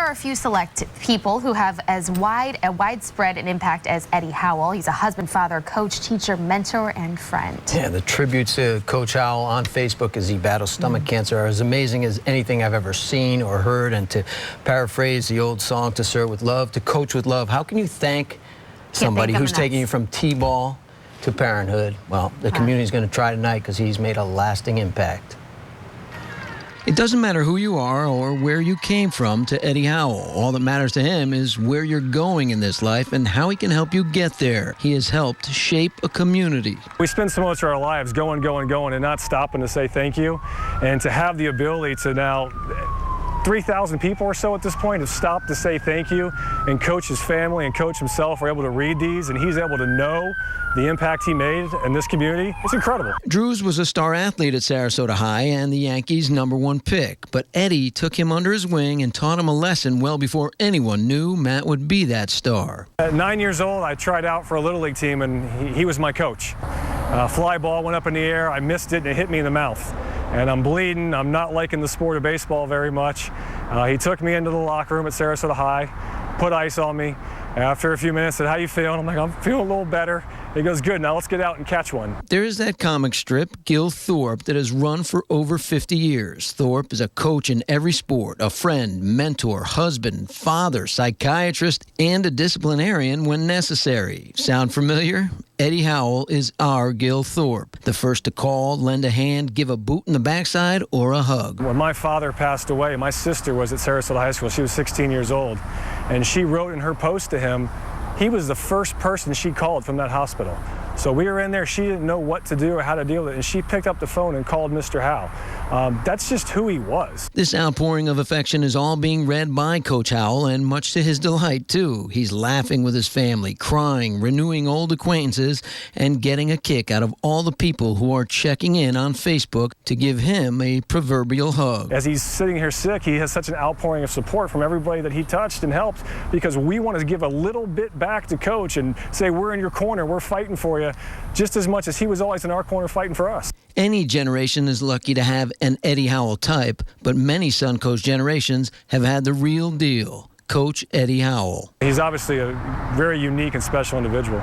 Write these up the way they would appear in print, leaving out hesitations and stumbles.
are a few select people who have as widespread an impact as Eddie Howell. He's a husband, father, coach, teacher, mentor, and friend. Yeah, the tribute to Coach Howell on Facebook as he battles stomach cancer are as amazing as anything I've ever seen or heard. And to paraphrase the old song, to serve with love, to coach with love, how can you thank somebody who's taking you from T-ball to parenthood? Well, the community's going to try tonight because he's made a lasting impact. It doesn't matter who you are or where you came from to Eddie Howell. All that matters to him is where you're going in this life and how he can help you get there. He has helped shape a community. We spend so much of our lives going, and not stopping to say thank you. And to have the ability to now, 3,000 people or so at this point have stopped to say thank you, and Coach's family and Coach himself are able to read these, and he's able to know the impact he made in this community. It's incredible. Drews was a star athlete at Sarasota High and the Yankees' #1 pick, but Eddie took him under his wing and taught him a lesson well before anyone knew Matt would be that star. At 9 years old, I tried out for a Little League team, and he was my coach. Fly ball went up in the air, I missed it, and it hit me in the mouth. And I'm bleeding. I'm not liking the sport of baseball very much. He took me into the locker room at Sarasota High, put ice on me. After a few minutes, said, "How you feeling?" I'm like, "I'm feeling a little better." He goes, "Good, now let's get out and catch one." There is that comic strip, Gil Thorpe, that has run for over 50 years. Thorpe is a coach in every sport, a friend, mentor, husband, father, psychiatrist, and a disciplinarian when necessary. Sound familiar? Eddie Howell is our Gil Thorpe, the first to call, lend a hand, give a boot in the backside, or a hug. When my father passed away, my sister was at Sarasota High School. She was 16 years old, and she wrote in her post to him, he was the first person she called from that hospital. So we were in there, she didn't know what to do or how to deal with it, and she picked up the phone and called Mr. Howell. That's just who he was. This outpouring of affection is all being read by Coach Howell, and much to his delight, too. He's laughing with his family, crying, renewing old acquaintances, and getting a kick out of all the people who are checking in on Facebook to give him a proverbial hug. As he's sitting here sick, he has such an outpouring of support from everybody that he touched and helped, because we want to give a little bit back to Coach and say, we're in your corner, we're fighting for you, just as much as he was always in our corner fighting for us. Any generation is lucky to have an Eddie Howell type, but many Suncoast generations have had the real deal, Coach Eddie Howell. He's obviously a very unique and special individual.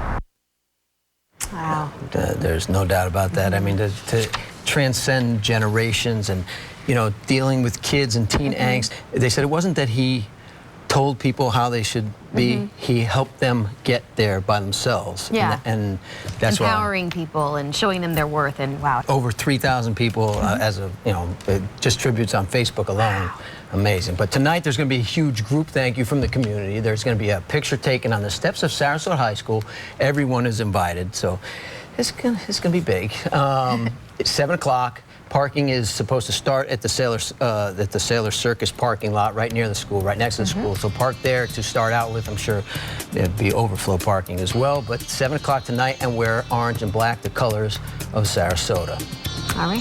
Wow. There's no doubt about that. I mean, to transcend generations and, you know, dealing with kids and teen angst, they said it wasn't that he told people how they should be, he helped them get there by themselves. Yeah. And that's empowering people and showing them their worth, and wow. Over 3,000 people as of, you know, just tributes on Facebook alone. Wow. Amazing. But tonight there's going to be a huge group thank you from the community. There's going to be a picture taken on the steps of Sarasota High School. Everyone is invited, so it's going to be big. It's 7 o'clock. Parking is supposed to start at the Sailor Circus parking lot right near the school, right next to the school. So park there to start out with. I'm sure there'd be overflow parking as well. But 7 o'clock tonight, and wear orange and black, the colors of Sarasota. All right.